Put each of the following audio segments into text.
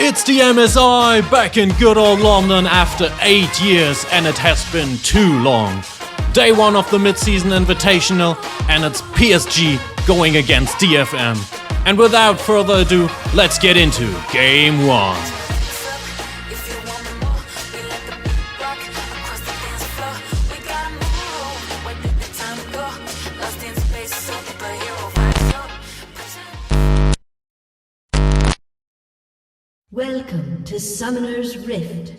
It's the MSI back in good old London after 8 years, and it has been too long. Day 1 of the mid-season invitational, and it's PSG going against DFM. And without further ado, let's get into Game 1. Welcome to Summoner's Rift.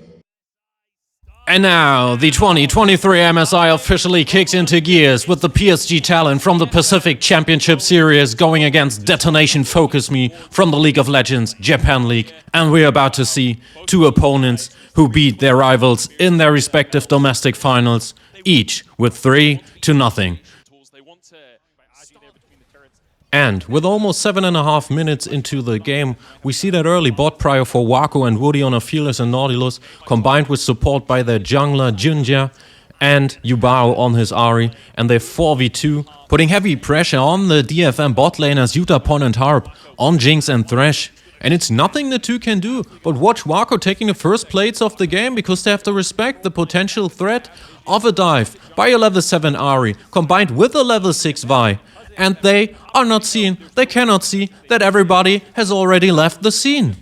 And now, the 2023 MSI officially kicks into gears with the PSG talent from the Pacific Championship Series going against Detonation Focus Me from the League of Legends Japan League. And we're about to see two opponents who beat their rivals in their respective domestic finals, each with 3-0. And with almost 7.5 minutes into the game, we see that early bot prio for Wako and Woody on Aphelios and Nautilus, combined with support by their jungler Junja and Yubao on his Ahri, and they 4v2, putting heavy pressure on the DFM bot laners Yutapon and Harp, on Jinx and Thresh. And it's nothing the two can do, but watch Wako taking the first plates of the game, because they have to respect the potential threat of a dive by a level 7 Ahri, combined with a level 6 Vi. And they are not seen, they cannot see that everybody has already left the scene.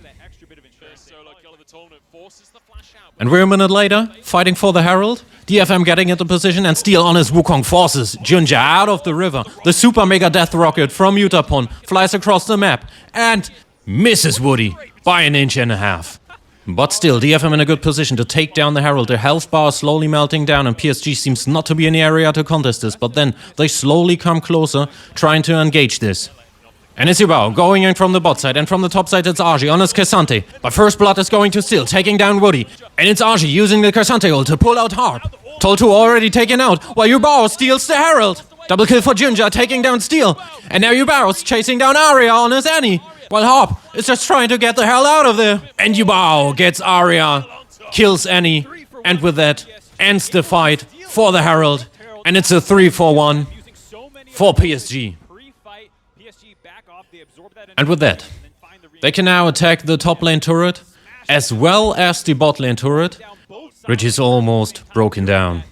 And we're a minute later, fighting for the Herald. DFM getting into position and Steel on his Wukong forces Junja out of the river. The super mega death rocket from Yutapon flies across the map and misses Woody by 1.5 inches. But still, DFM in a good position to take down the Herald. Their health bar is slowly melting down and PSG seems not to be in the area to contest this. But then they slowly come closer, trying to engage this. And it's Yubao going in from the bot side, and from the top side it's Arji on his Cassante. But first blood is going to Steel, taking down Woody. And it's Arji using the Cassante ult to pull out Harp. Tol2 already taken out, while Yubao steals the Herald. Double kill for Junja, taking down Steel. And now Yubao's chasing down Arya on his Annie, while Harp is just trying to get the hell out of there. And Yubao gets Arya, kills Annie, and with that ends the fight for the Herald. And it's a 3-4-1 for PSG. And with that, they can now attack the top lane turret, as well as the bot lane turret, which is almost broken down.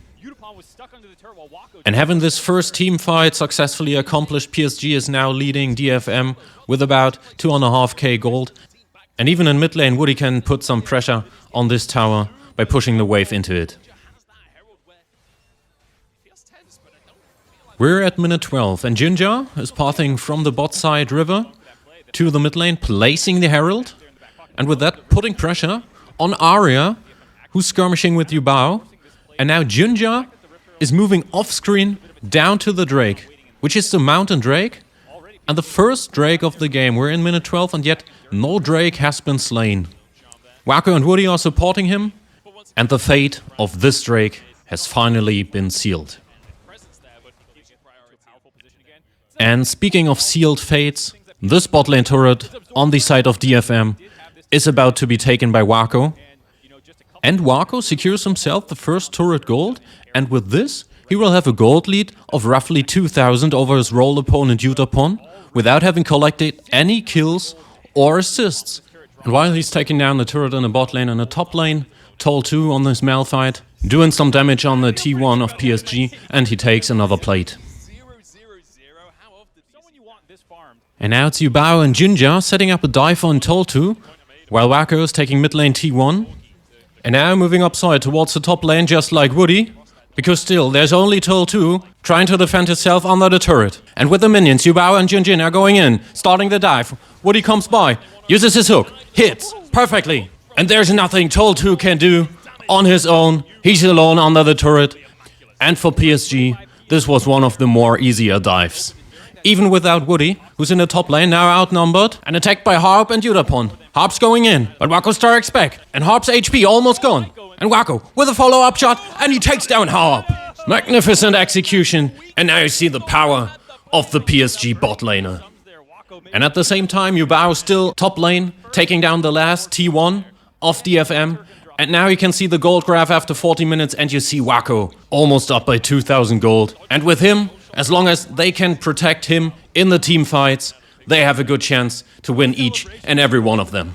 And having this first team fight successfully accomplished, PSG is now leading DFM with about 2.5k gold. And even in mid lane, Woody can put some pressure on this tower by pushing the wave into it. We're at minute 12 and Junja is pathing from the bot side river to the mid lane, placing the Herald. And with that, putting pressure on Arya, who's skirmishing with Yubao. And now Junja is moving off-screen down to the Drake, which is the Mountain Drake, and the first Drake of the game. We're in minute 12 and yet no Drake has been slain. Wako and Woody are supporting him, and the fate of this Drake has finally been sealed. And speaking of sealed fates, this bot lane turret on the side of DFM is about to be taken by Wako. And Wako secures himself the first turret gold, and with this, he will have a gold lead of roughly 2,000 over his role opponent Yutapon, without having collected any kills or assists. And while he's taking down the turret in the bot lane and the top lane, Tol2 on this Malphite, doing some damage on the T1 of PSG, and he takes another plate. And now it's Yubao and Junja setting up a dive on Tol2, while Wako is taking mid lane T1. And now moving upside towards the top lane just like Woody, because still there's only Tol2 trying to defend himself under the turret. And with the minions, Yubao and Junjin are going in, starting the dive. Woody comes by, uses his hook, hits perfectly. And there's nothing Tol2 can do on his own. He's alone under the turret. And for PSG, this was one of the more easier dives. Even without Woody, who's in the top lane, now outnumbered and attacked by Harp and Yutapon. Harp's going in, but Wako strikes back, and Harp's HP almost gone. And Wako with a follow-up shot, and he takes down Harp. Magnificent execution, and now you see the power of the PSG bot laner. And at the same time, Yubao still top lane, taking down the last T1 of DFM. And now you can see the gold graph after 40 minutes, and you see Wako almost up by 2,000 gold. And with him, as long as they can protect him in the team fights, they have a good chance to win each and every one of them.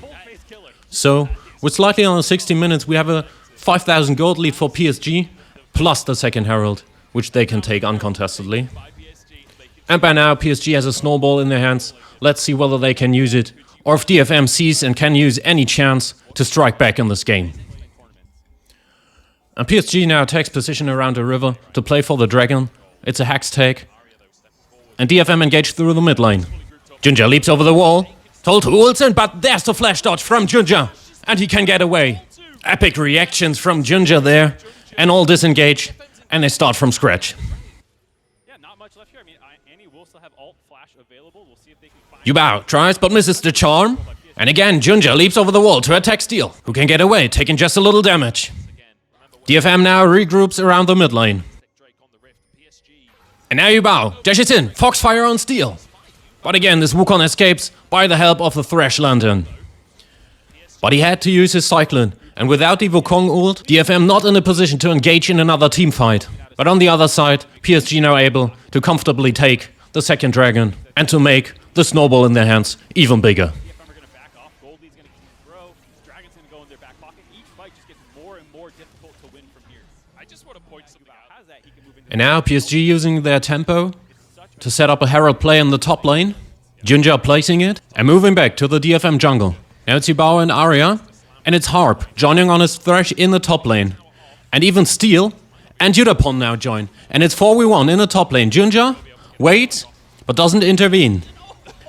So, with slightly under 60 minutes, we have a 5,000 gold lead for PSG, plus the second Herald, which they can take uncontestedly. And by now, PSG has a snowball in their hands. Let's see whether they can use it, or if DFM sees and can use any chance to strike back in this game. And PSG now takes position around the river to play for the Dragon. It's a hex take. And DFM engage through the mid lane. Ginger leaps over the wall. Told to Ulsen, but there's the flash dodge from Ginger. And he can get away. Epic reactions from Ginger there. And all disengage. And they start from scratch. Yeah, not much left here. I mean, Annie will still have alt flash available. We'll see if they can find Yubao tries but misses the charm. And again, Ginger leaps over the wall to attack Steel, who can get away, taking just a little damage. DFM now regroups around the mid lane. And now Yubao dashes in, Foxfire on Steel. But again, this Wukong escapes by the help of the Thresh Lantern. But he had to use his Cyclone, and without the Wukong ult, DFM not in a position to engage in another team fight. But on the other side, PSG now able to comfortably take the second Dragon and to make the snowball in their hands even bigger. DFM are going to back off. Goldie's going to keep throw. Dragon's going to go in their back pocket. Each fight just gets more and more difficult to win from here. I just want to point something out. Has that he can move into And now PSG using their tempo to set up a Herald play in the top lane. Ginger placing it and moving back to the DFM jungle. Now it's Yubao and Arya. And it's Harp joining on his Thresh in the top lane. And even Steel and Yudapon now join. And it's 4v1 in the top lane. Ginger waits, but doesn't intervene.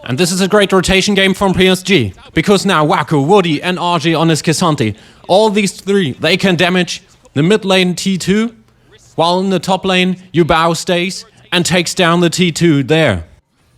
And this is a great rotation game from PSG. Because now Waku, Woody and RG on his Kisanti. All these three, they can damage the mid lane T2. While in the top lane, Yubao stays and takes down the T2 there.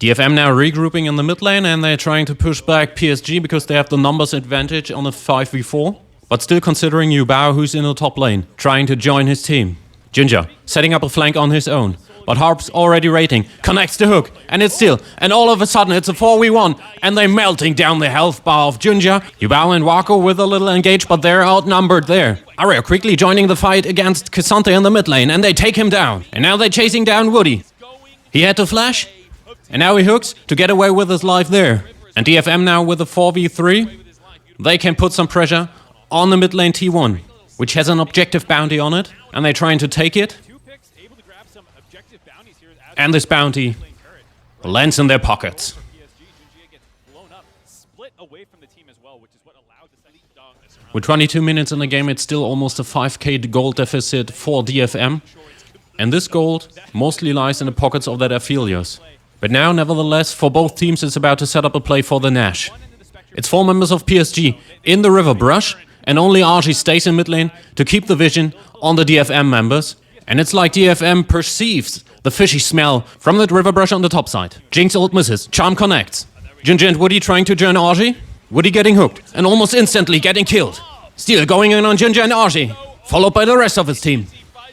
DFM now regrouping in the mid lane and they're trying to push back PSG because they have the numbers advantage on a 5v4. But still considering Yubao, who's in the top lane, trying to join his team. Ginger setting up a flank on his own. But Harp's already rating, connects the hook, and it's Steel. And all of a sudden it's a 4v1, and they're melting down the health bar of Ginger. Yubao and Wako with a little engage, but they're outnumbered there. Arya quickly joining the fight against Cassante in the mid lane, and they take him down. And now they're chasing down Woody. He had to flash, and now he hooks to get away with his life there. And DFM now with a 4v3, they can put some pressure on the mid lane T1, which has an objective bounty on it, and they're trying to take it. And this bounty lands in their pockets. With 22 minutes in the game, it's still almost a 5k gold deficit for DFM. And this gold mostly lies in the pockets of their Aphelios. But now, nevertheless, for both teams, it's about to set up a play for the Nash. It's 4 members of PSG in the river brush, and only RG stays in mid lane to keep the vision on the DFM members. And it's like DFM perceives the fishy smell from that river brush on the top side. Jinx ult misses, Charm connects. Ginger and Woody trying to join RG. Woody getting hooked and almost instantly getting killed. Steel going in on Ginger and RG, followed by the rest of his team.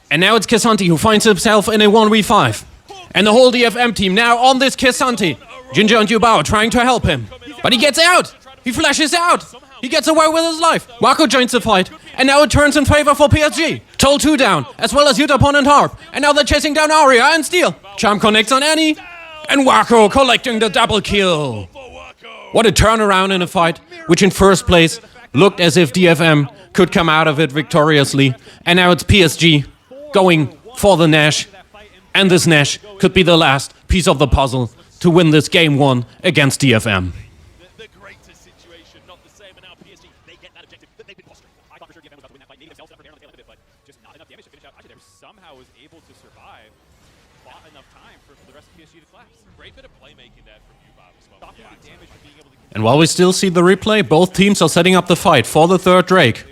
And now it's Kisanti who finds himself in a 1v5. And the whole DFM team now on this Kisanti. Ginger and Yubao trying to help him. But he gets out! He flashes out! He gets away with his life. Wako joins the fight. And now it turns in favor for PSG. Toll 2 down, as well as Yutapon and Harp. And now they're chasing down Arya and Steel. Charm connects on Annie. And Wako collecting the double kill. What a turnaround in a fight, which in first place looked as if DFM could come out of it victoriously. And now it's PSG going for the Nash. And this Nash could be the last piece of the puzzle to win this game 1 against DFM. The greatest situation, not the same, and now PSG, they get that objective, but they've been posturing. I thought for sure DFM was about to win that fight, maybe themselves up for down on the tail end of it, but just not enough damage to finish out. Actually, they somehow was able to survive, bought enough time for the rest of PSG to collapse. Great bit of playmaking that from you, Bob, as well. Stopping the damage and being able to... And while we still see the replay, both teams are setting up the fight for the third Drake.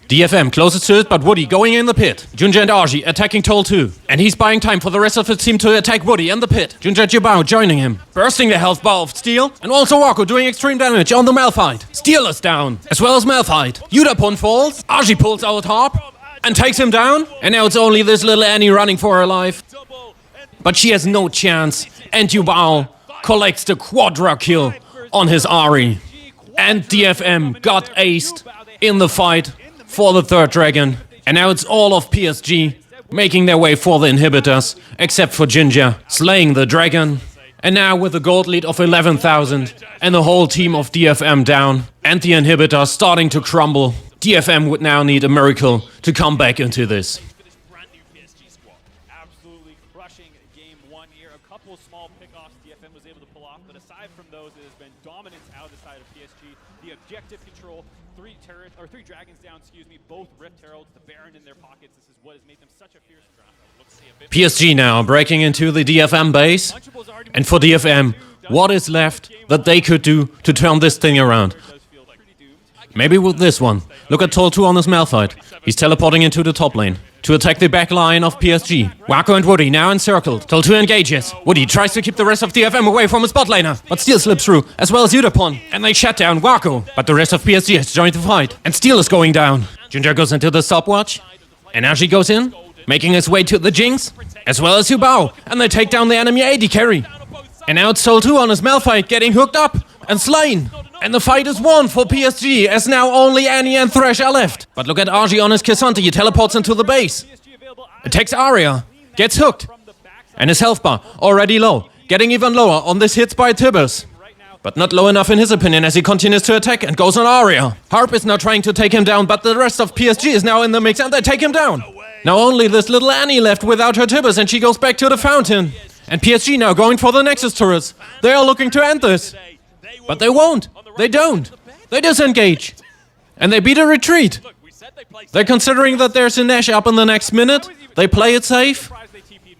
DFM closest to it, but Woody going in the pit. Ginger and RG attacking Toll 2. And he's buying time for the rest of his team to attack Woody in the pit. Ginger and Yubao joining him. Bursting the health bar of Steel. And also Wako doing extreme damage on the Malphite. Steel is down, as well as Malphite. Yudapon falls. RG pulls out Harp and takes him down. And now it's only this little Annie running for her life. But she has no chance. And Yubao collects the quadra kill on his Ahri. And DFM got aced in the fight for the third Dragon. And now it's all of PSG making their way for the inhibitors, except for Ginger, slaying the Dragon And now with a gold lead of 11,000 and the whole team of DFM down and the inhibitor starting to crumble, DFM would now need a miracle to come back into this. For this brand new PSG squad, absolutely crushing game one here. A couple small pickoffs DFM was able to pull off, but aside from those, it has been dominance out of the side of PSG. The objective control, three dragons down, both Rift Heralds, the Baron in their pockets. This is what has made them such a fierce draft. PSG now breaking into the DFM base, and for DFM, what is left that they could do to turn this thing around? Maybe with this one. Look at Tol 2 on this Malphite. He's teleporting into the top lane to attack the back line of PSG. Wako and Woody now encircled. Tol 2 engages. Woody tries to keep the rest of DFM away from his bot laner, but Steel slips through, as well as Yudapon. And they shut down Wako. But the rest of PSG has joined the fight, and Steel is going down. Junja goes into the stopwatch. Energy goes in, making his way to the Jinx, as well as Hubao. And they take down the enemy AD carry. And now it's Tol 2 on his Malphite getting hooked up and slain. And the fight is won for PSG, as now only Annie and Thresh are left. But look at RG on his K'Sante, he teleports into the base. Attacks Arya, gets hooked. And his health bar already low, getting even lower on this hits by Tibbers. But not low enough in his opinion as he continues to attack and goes on Arya. Harp is now trying to take him down, but the rest of PSG is now in the mix and they take him down. Now only this little Annie left without her Tibbers and she goes back to the fountain. And PSG now going for the Nexus turrets. They are looking to end this. But they won't. They don't. They disengage. And they beat a retreat. They're considering that there's a Nash up in the next minute. They play it safe.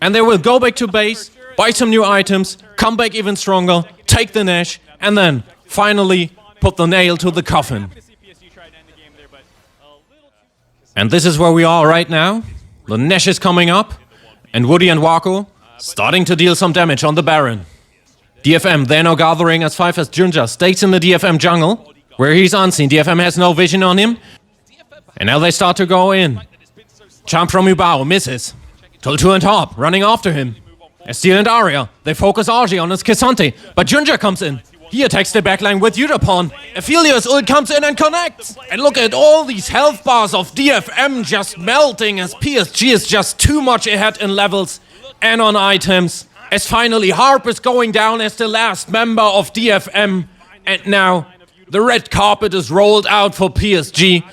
And they will go back to base, buy some new items, come back even stronger, take the Nash, and then finally put the nail to the coffin. And this is where we are right now. The Nash is coming up. And Woody and Wako starting to deal some damage on the Baron. DFM, they're now gathering as 5 as Junja stays in the DFM jungle, where he's unseen. DFM has no vision on him. And now they start to go in. Charm from Hubao misses. Tol 2 and Harp running after him. As Steel and Arya, they focus RG on his K'Sante, but Junja comes in. He attacks the backline with Yudapon. Aphelios ult comes in and connects. And look at all these health bars of DFM just melting as PSG is just too much ahead in levels and on items. As finally Harp is going down as the last member of DFM. And now the red carpet is rolled out for PSG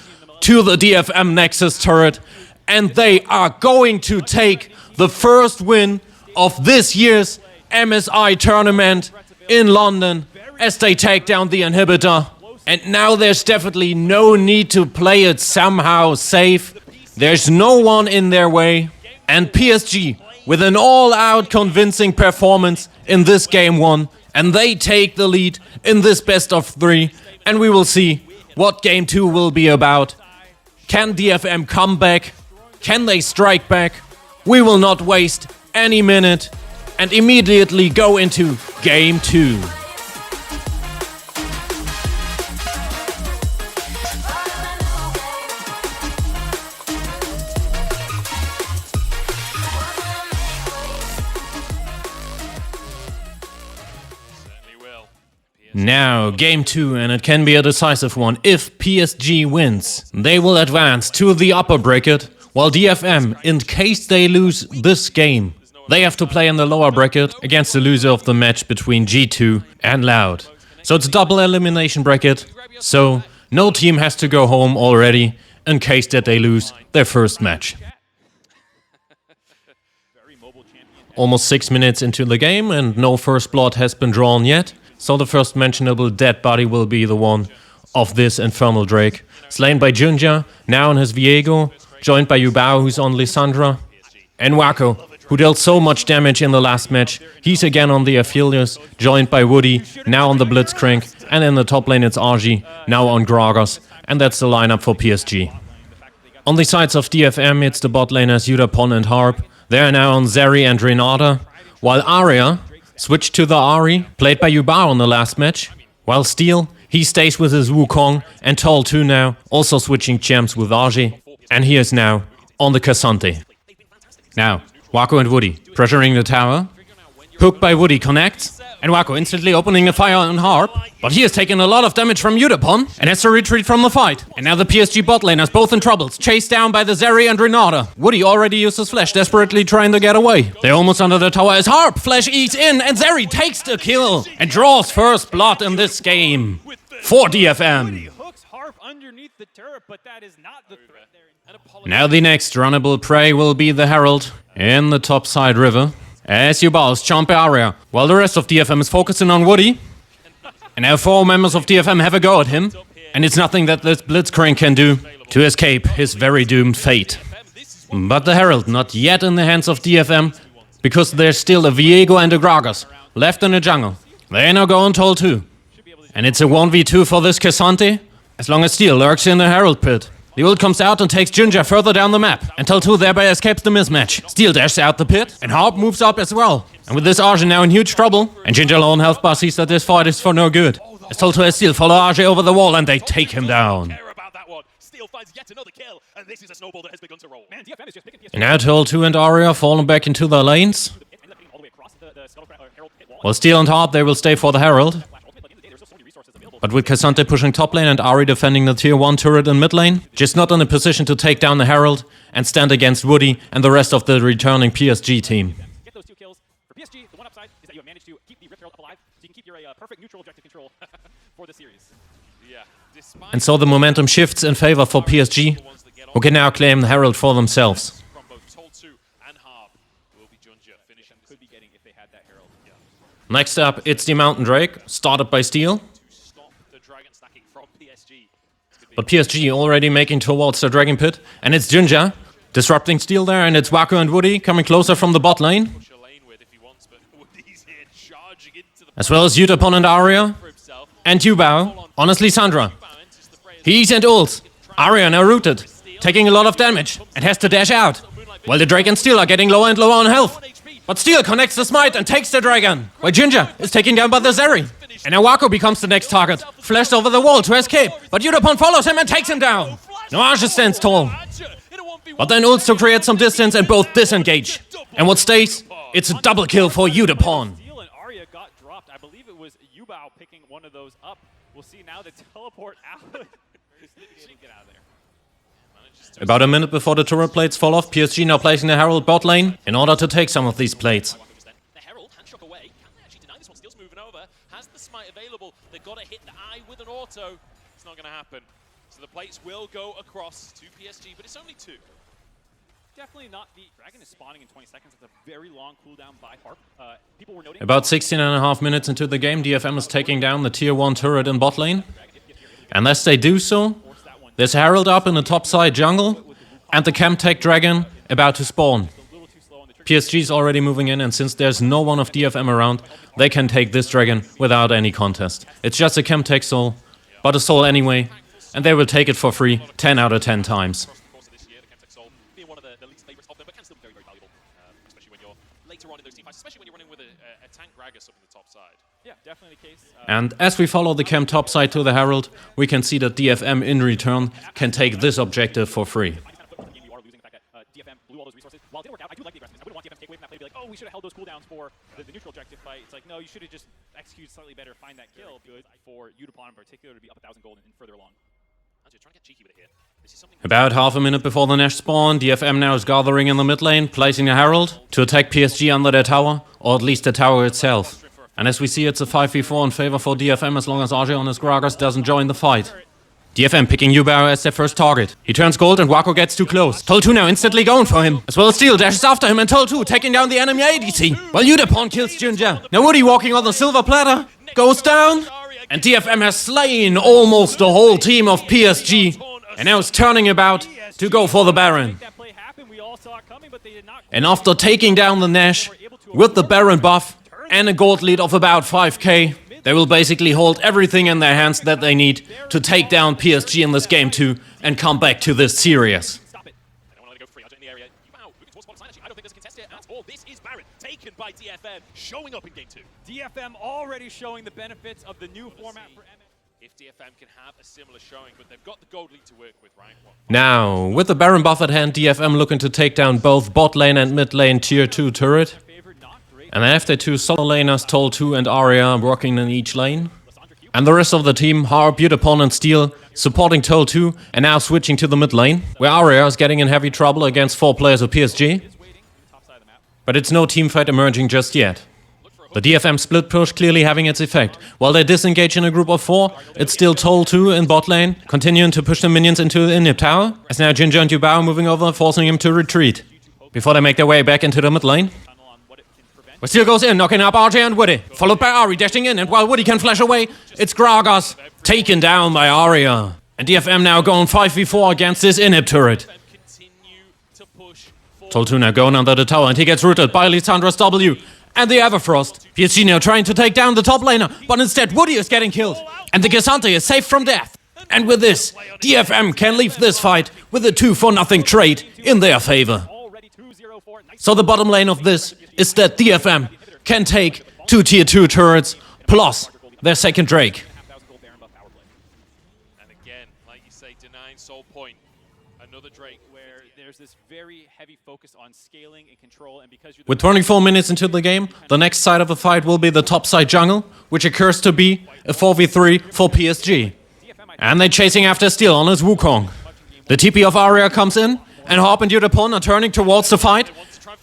to the DFM Nexus turret. And they are going to take the first win of this year's MSI tournament in London as they take down the inhibitor. And now there's definitely no need to play it somehow safe. There's no one in their way. And PSG with an all-out convincing performance in this game one. And they take the lead in this best of 3. And we will see what game 2 will be about. Can DFM come back? Can they strike back? We will not waste any minute and immediately go into game 2. Now, game 2, and it can be a decisive one. If PSG wins, they will advance to the upper bracket, while DFM, in case they lose this game, they have to play in the lower bracket against the loser of the match between G2 and Loud. So it's a double elimination bracket, so no team has to go home already in case that they lose their first match. Almost 6 minutes into the game and no first blood has been drawn yet. So the first mentionable dead body will be the one of this Infernal Drake. Slain by Junja, now on his Viego, joined by Hubao, who's on Lissandra. And Wako, who dealt so much damage in the last match. He's again on the Aphelios, joined by Woody, now on the Blitzcrank. And in the top lane it's RG, now on Gragas. And that's the lineup for PSG. On the sides of DFM, it's the bot laners Yudapon and Harp. They are now on Zeri and Renata, while Arya switched to the Ahri, played by Hubao in the last match. While Steel, he stays with his Wukong, and Tol 2 now, also switching champs with RG. And he is now on the K'Sante. Now, Wako and Woody pressuring the tower. Hook by Woody connects, and Wako instantly opening a fire on Harp, but he has taken a lot of damage from Udapon and has to retreat from the fight. And now the PSG bot laners both in troubles, chased down by the Zeri and Renata. Woody already used his flash, desperately trying to get away. They're almost under the tower as Harp flash eats in, and Zeri takes the kill and draws first blood in this game for DFM. Hooks Harp underneath the turret, but that is not the threat there. Now the next runnable prey will be the Herald in the topside river. As Yubao's chomp area, while the rest of DFM is focusing on Woody. And now 4 members of DFM have a go at him, and it's nothing that this Blitzcrank can do to escape his very doomed fate. But the Herald not yet in the hands of DFM, because there's still a Viego and a Gragas left in the jungle. They now go on toll too. And it's a 1v2 for this Cassante, as long as Steel lurks in the Herald pit. The ult comes out and takes Ginger further down the map, and Tol2 thereby escapes the mismatch. Steel dashes out the pit, and Harp moves up as well. And with this Arjun now in huge trouble, and Ginger low on health bar sees that this fight is for no good. As Tol2 and Steel follow Arjun over the wall and they take him down. Care about that one. Steel finds yet another kill, and this is a snowball that has begun to roll. Man, DFM is just picking And now Tol2 and Arya falling back into their lanes. While Steel and Harp, they will stay for the Herald. But with Cassante pushing top lane and Ahri defending the tier 1 turret in mid lane, just not in a position to take down the Herald and stand against Woody and the rest of the returning PSG team. Get those 2 kills. For PSG, the one upside is that you have managed to keep the Rift Herald alive, so you can keep your perfect neutral objective control for the series. Yeah. And so the momentum shifts in favor for PSG, who can now claim the Herald for themselves. From both Tol2 and Harp will be Junja finishing. Could be getting if they had that Herald. Yeah. Next up, it's the Mountain Drake, started by Steel. But PSG already making towards the Dragon Pit, and it's Ginger disrupting Steel there, and it's Wako and Woody coming closer from the bot lane. As well as Udapon and Arya, and Yubao, honestly Sandra. He's and ults. Arya now rooted, taking a lot of damage, and has to dash out, while the Drake and Steel are getting lower and lower on health. But Steel connects the smite and takes the dragon, while Ginger is taken down by the Zeri. And now Wako becomes the next target, flashed over the wall to escape, but Udapon follows him and takes him down. Noage stands tall, but then ults to create some distance and both disengage. And what stays? It's a double kill for Udapon. Steel and Arya got dropped. I believe it was Yubao picking one of those up. We'll see now the teleport out. Get out of there. About a minute before the turret plates fall off, PSG now placing the Herald bot lane in order to take some of these plates. The Herald, hand shock away. Can they actually deny this one? Steel's moving over. Has the smite available. They've got to hit the eye with an auto. It's not going to happen. So the plates will go across to PSG, but it's only 2. Definitely not. The dragon is spawning in 20 seconds. It's a very long cooldown by Harp. People were noting. About 16.5 minutes into the game, DFM is taking down the tier 1 turret in bot lane. Unless they do so, there's Herald up in the top side jungle, and the Chemtech Dragon about to spawn. PSG's already moving in, and since there's no one of DFM around, they can take this dragon without any contest. It's just a Chemtech soul, but a soul anyway, and they will take it for free 10 out of 10 times. And as we follow the camp topside to the Herald, we can see that DFM in return can take this objective for free. Oh, we should have held those cooldowns for the neutral objective fight. It's like, no, you should have just executed slightly better, find that kill. Good for Udapon in particular to be up 1,000 gold and further along. About half a minute before the Nash spawn, DFM now is gathering in the mid lane, placing a Herald to attack PSG under their tower, or at least the tower itself. And as we see, it's a 5v4 in favor for DFM as long as RJ on his Gragas doesn't join the fight. DFM picking Yubao as their first target. He turns gold and Wako gets too close. Tol2 now instantly going for him. As well as Steel dashes after him and Tol2 taking down the enemy ADC. While Udapon kills Ginger. Now Woody walking on the silver platter goes down. And DFM has slain almost the whole team of PSG. And now is turning about to go for the Baron. And after taking down the Nash with the Baron buff and a gold lead of about 5k, they will basically hold everything in their hands that they need to take down PSG in this game too and come back to this series. This is Baron taken by DFM, showing up in game 2. DFM already showing the benefits of the new format for MS. If DFM can have a similar showing, but they've got the gold lead to work with, right? Now, with the Baron buff at hand, DFM looking to take down both bot lane and mid lane tier 2 turret. And then after two solo laners, Tol2 and Arya working in each lane. And the rest of the team, Harp, Yutapon and Steel, supporting Tol2 and now switching to the mid lane, where Arya is getting in heavy trouble against 4 players of PSG. But it's no teamfight emerging just yet. The DFM split push clearly having its effect. While they disengage in a group of 4, it's still Tol2 in bot lane, continuing to push the minions into the inhib tower, as now Ginger and Yubao moving over, forcing him to retreat, before they make their way back into the mid lane. But Steel goes in, knocking up RJ and Woody, followed by Ari dashing in, and while Woody can flash away, it's Gragas, taken down by Arya. And DFM now going 5v4 against this inhib turret. Tol2 now going under the tower, and he gets rooted by Lissandra's W. And the Everfrost. PSG now trying to take down the top laner, but instead Woody is getting killed. And the Gesante is safe from death. And with this, DFM can leave this fight with a 2-for-0 trade in their favor. So the bottom lane of this is that DFM can take 2 tier 2 turrets plus their second Drake. And again, like you say, denying soul point. Another Drake where there's this very heavy focus on scaling and control, and because you're With 24 minutes into the game, the next side of the fight will be the top side jungle, which occurs to be a 4v3 for PSG. And they're chasing after Steel on his Wukong. The TP of Arya comes in, and Harp and Yutapon are turning towards the fight.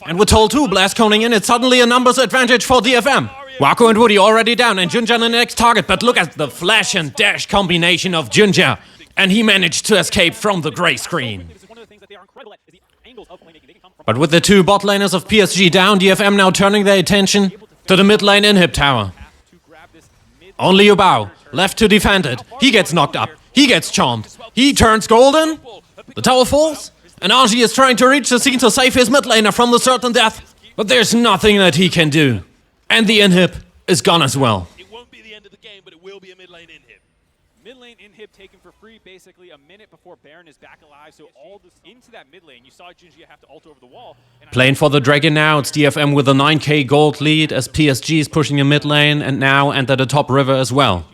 And with Tol2 blast coning in, it's suddenly a numbers advantage for DFM. Wako and Woody already down, and Junja the next target, but look at the flash and dash combination of Junja. And he managed to escape from the grey screen. But with the 2 bot laners of PSG down, DFM now turning their attention to the mid lane inhib tower. Only Yubao left to defend it. He gets knocked up. He gets charmed. He turns golden. The tower falls. And Archie is trying to reach the scene to save his mid laner from the certain death. But there's nothing that he can do. And the inhib is gone as well. It won't be the end of the game, but it will be a mid lane inhib. Mid lane inhib taken for free basically a minute before Baron is back alive, so all this into that mid lane. You saw Jinji have to ult over the wall. Playing for the Dragon now, it's DFM with a 9k gold lead as PSG is pushing the mid lane and now enter the top river as well.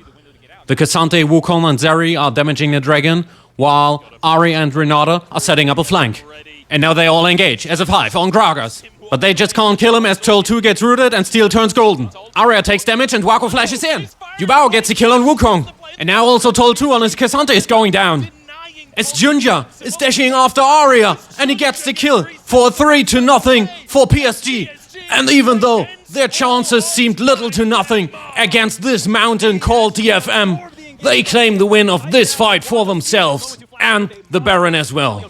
The Cassante, Wukong and Zeri are damaging the Dragon, while Ari and Renata are setting up a flank. And now they all engage as a 5 on Gragas. But they just can't kill him as Tol2 gets rooted and Steel turns golden. Arya takes damage and Wako flashes in. Yubao gets a kill on Wukong. And now also Tol2 on his Cassante is going down. As Junja is dashing after Arya and he gets the kill for a 3-0 for PSG. And even though their chances seemed little to nothing against this mountain called DFM, they claim the win of this fight for themselves and the Baron as well.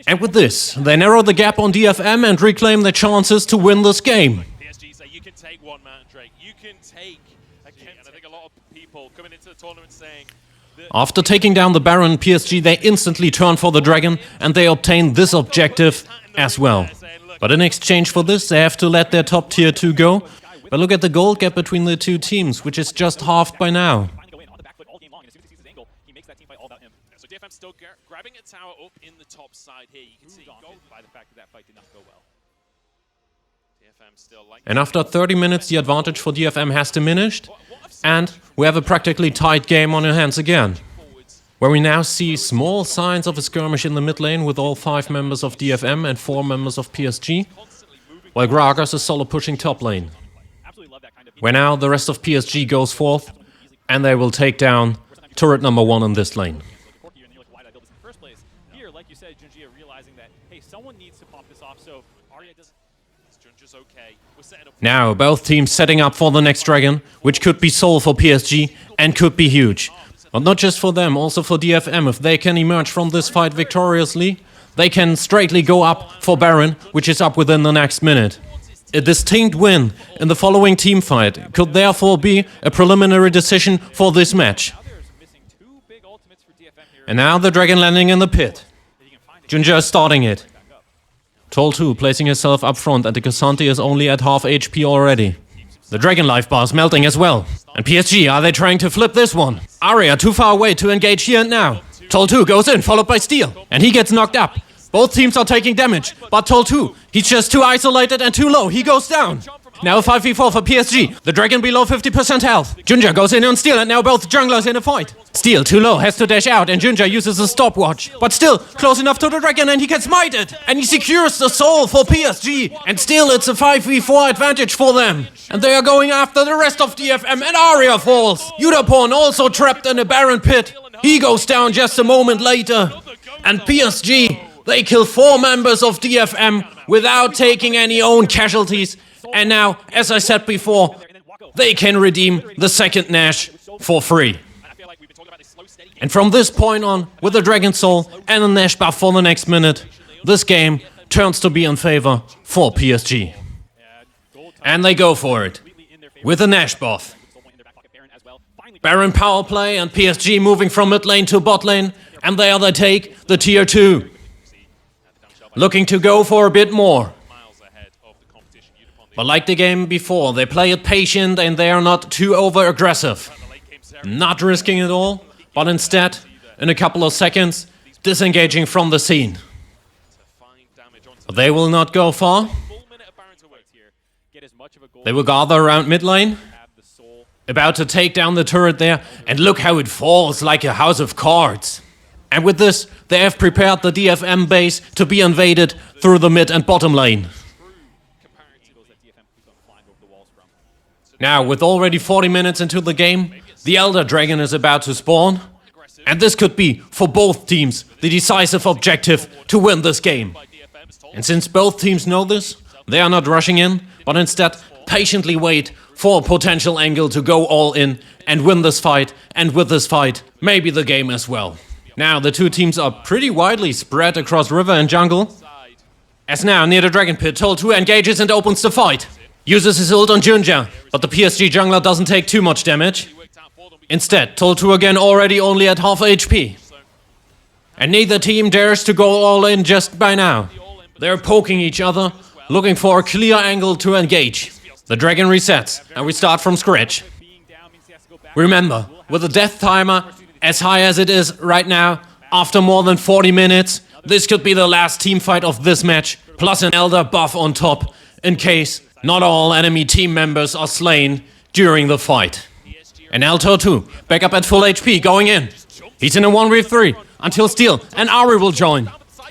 And with this, they narrow the gap on DFM and reclaim their chances to win this game. PSG say you can take one Mountain Drake, you can take a Kent. And I think a lot of people coming into the tournament saying that After taking down the Baron, PSG, they instantly turn for the Dragon and they obtain this objective as well. But in exchange for this, they have to let their top tier 2 go. But look at the gold gap between the two teams, which is just halved by now. so DFM still grabbing a tower up in the top side here. You can see by the fact that fight did not go well. DFM still like. And after 30 minutes, the advantage for DFM has diminished. And we have a practically tight game on our hands again, where we now see small signs of a skirmish in the mid lane with all 5 members of DFM and 4 members of PSG, while Gragas is solo pushing top lane. Where now the rest of PSG goes forth, and they will take down turret number 1 in this lane. Here, like you said, Junji realizing that, hey, someone needs to pop this off, so Arya doesn't. Junji's okay. We're setting up. Now, both teams setting up for the next Dragon, which could be Soul for PSG and could be huge. But not just for them, also for DFM. If they can emerge from this fight victoriously, they can straightly go up for Baron, which is up within the next minute. A distinct win in the following team fight could therefore be a preliminary decision for this match. And now the Dragon landing in the pit. Junja is starting it. Tol2 placing herself up front, and the Cassante is only at half HP already. The Dragon life bar is melting as well. And PSG, are they trying to flip this one? Arya too far away to engage here and now. Tol2 goes in, followed by Steel, and he gets knocked up. Both teams are taking damage, but Tol2, he's just too isolated and too low, he goes down. Now a 5v4 for PSG. The Dragon below 50% health. Junja goes in on Steel and now both junglers in a fight. Steel too low, has to dash out and Junja uses a stopwatch. But still, close enough to the Dragon and he can smite it. And he secures the soul for PSG. And still it's a 5v4 advantage for them. And they are going after the rest of DFM and Aria falls. Yudapon also trapped in a Baron pit. He goes down just a moment later. And PSG, they kill 4 members of DFM without taking any own casualties. And now, as I said before, they can redeem the second Nash for free. And from this point on, with the Dragon Soul and a Nash buff for the next minute, this game turns to be in favor for PSG. And they go for it, with a Nash buff. Baron power play and PSG moving from mid lane to bot lane, and there they take the tier 2. Looking to go for a bit more. But like the game before, they play it patient and they are not too over-aggressive. Not risking it all, but instead, in a couple of seconds, disengaging from the scene. But they will not go far. They will gather around mid lane, about to take down the turret there, and look how it falls like a house of cards. And with this, they have prepared the DFM base to be invaded through the mid and bottom lane. Now, with already 40 minutes into the game, the Elder Dragon is about to spawn. And this could be, for both teams, the decisive objective to win this game. And since both teams know this, they are not rushing in, but instead patiently wait for a potential angle to go all in and win this fight, and with this fight, maybe the game as well. Now, the two teams are pretty widely spread across river and jungle. As now, near the Dragon Pit, Tol2 engages and opens the fight. Uses his ult on Junja, but the PSG jungler doesn't take too much damage. Instead, Tol2 again already only at half HP. And neither team dares to go all in just by now. They're poking each other, looking for a clear angle to engage. The Dragon resets, and we start from scratch. Remember, with the death timer as high as it is right now, after more than 40 minutes, this could be the last team fight of this match, plus an Elder buff on top, in case not all enemy team members are slain during the fight. And Tol2, back up at full HP, going in. He's in a 1v3 until Steel and Ari will join.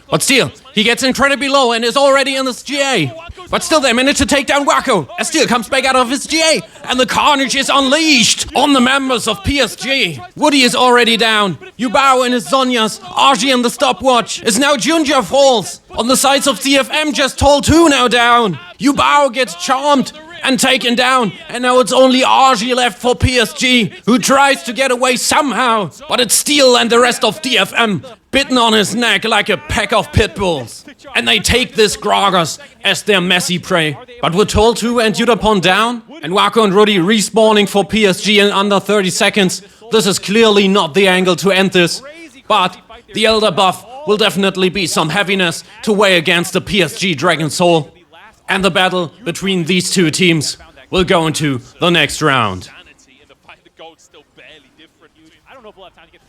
But Steel, he gets incredibly low and is already in this GA. But still they manage to take down Wako as Steel comes back out of his GA. And the carnage is unleashed on the members of PSG. Woody is already down. Yubao and his Zhonya's. Arji and the stopwatch. Is now Junja falls. On the sides of DFM, just Tol2 now down. Yubao gets charmed and taken down, and now it's only Arji left for PSG, who tries to get away somehow, but it's Steel and the rest of DFM bitten on his neck like a pack of pit bulls. And they take this Gragas as their messy prey. But with Tol2 and Yudapon down, and Wako and Rudy respawning for PSG in under 30 seconds, this is clearly not the angle to end this. But the Elder buff will definitely be some heaviness to weigh against the PSG Dragon Soul. And the battle between these two teams will go into the next round.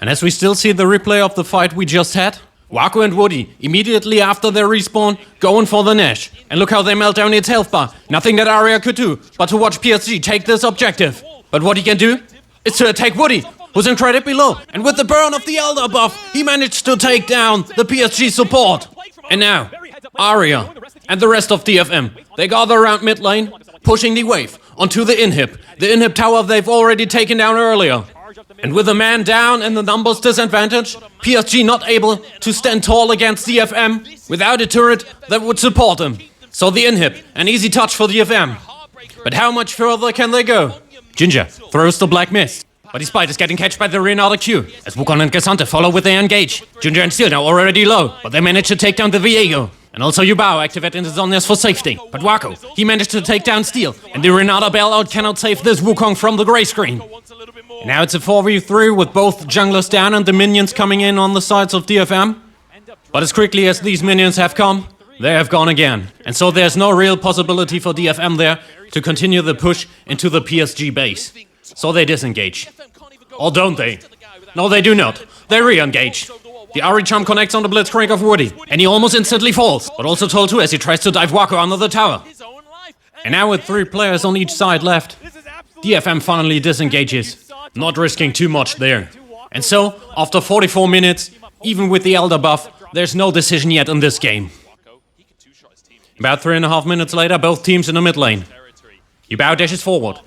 And as we still see the replay of the fight we just had, Wako and Woody, immediately after their respawn, going for the Nash. And look how they melt down its health bar. Nothing that Arya could do, but to watch PSG take this objective. But what he can do is to attack Woody, who's incredibly low. And with the burn of the Elder buff, he managed to take down the PSG support. And now, Arya and the rest of DFM, they gather around mid lane, pushing the wave onto the inhib. The inhib tower they've already taken down earlier. And with a man down and the numbers disadvantage, PSG not able to stand tall against DFM without a turret that would support them. So the inhib, an easy touch for DFM. But how much further can they go? Jinja throws the black mist. But despite is getting catched by the Renata Q, as Wukong and Gesante follow with their engage. Ginger and Steel now already low, but they manage to take down the Viego. And also Yubao activating the Zhonya's for safety. But Wako, he managed to take down Steel, and the Renata bailout cannot save this Wukong from the grey screen. And now it's a 4v3 with both junglers down and the minions coming in on the sides of DFM. But as quickly as these minions have come, they have gone again. And so there's no real possibility for DFM there to continue the push into the PSG base. So they disengage. Or don't they? No, they do not. They re-engage. The Ari Chum connects on the Blitzcrank of Woody, and he almost instantly falls, but also Tol2 as he tries to dive Wako under the tower. And now with 3 players on each side left, DFM finally disengages, not risking too much there. And so, after 44 minutes, even with the Elder buff, there's no decision yet in this game. About 3.5 minutes later, both teams in the mid lane. Yubao dashes forward,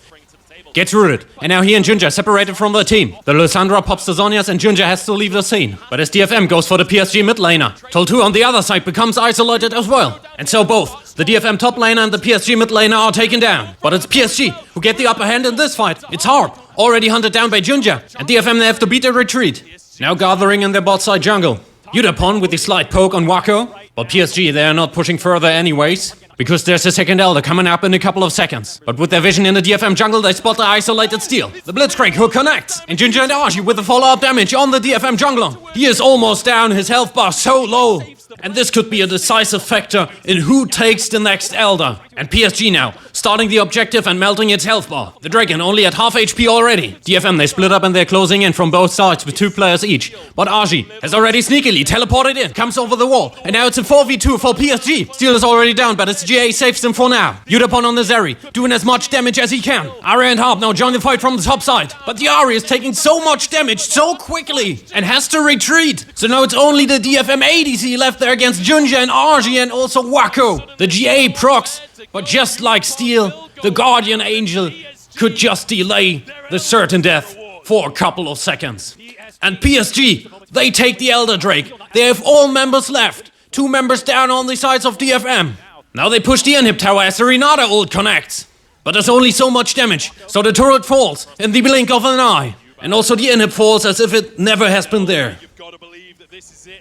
gets rooted, and now he and Junja separated from the team. The Lysandra pops the Zhonya's and Junja has to leave the scene. But as DFM goes for the PSG mid laner, Tol2 on the other side becomes isolated as well. And so both the DFM top laner and the PSG mid laner are taken down. But it's PSG who get the upper hand in this fight. It's Harp, already hunted down by Junja, and DFM they have to beat the retreat. Now gathering in their bot side jungle. Yudapon with the slight poke on Wako, but PSG they are not pushing further anyways, because there's a second Elder coming up in a couple of seconds. But with their vision in the DFM jungle, they spot the isolated steal. The Blitzcrank who connects, and Junja and Archie with the follow-up damage on the DFM jungler. He is almost down, his health bar so low. And this could be a decisive factor in who takes the next Elder. And PSG now, starting the objective and melting its health bar. The Dragon only at half HP already. DFM they split up and they're closing in from both sides with 2 players each. But Archie has already sneakily teleported in, comes over the wall, and now it's a 4v2 for PSG. Steel is already down, but it's GA saves him for now. Yudapon on the Zeri, doing as much damage as he can. Arya and Harp now join the fight from the top side. But the Ahri is taking so much damage so quickly and has to retreat. So now it's only the DFM ADC left there against Junja and Archie and also Wako. The GA procs, but just like Steel, the Guardian Angel could just delay the certain death for a couple of seconds. And PSG, they take the Elder Drake. They have all members left. 2 members down on the sides of DFM. Now they push the inhib tower as the Renata ult connects. But there's only so much damage, so the turret falls in the blink of an eye. And also the inhib falls as if it never has been there.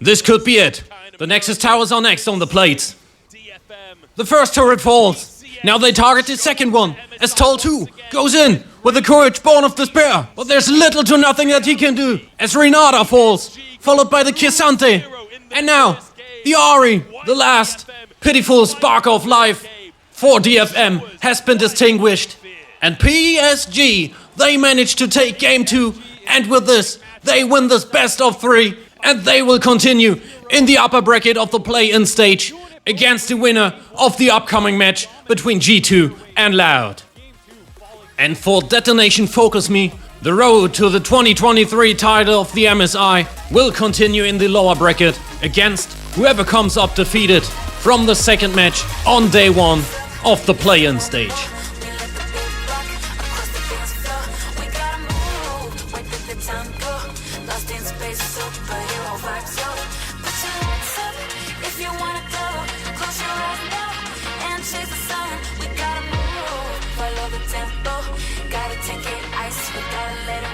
This could be it. The Nexus towers are next on the plates. The first turret falls. Now they target the second one, as Tol2 goes in with the courage born of despair. But there's little to nothing that he can do, as Renata falls, followed by the Kisante. And now, the Ahri, the last pitiful spark of life for DFM, has been distinguished. And PSG, they managed to take game 2, and with this, they win this best of 3, and they will continue in the upper bracket of the play-in stage against the winner of the upcoming match between G2 and Loud. And for Detonation Focus Me, the road to the 2023 title of the MSI will continue in the lower bracket against whoever comes up defeated from the second match on day 1 of the play-in stage. Gotta take it ice, we gotta let it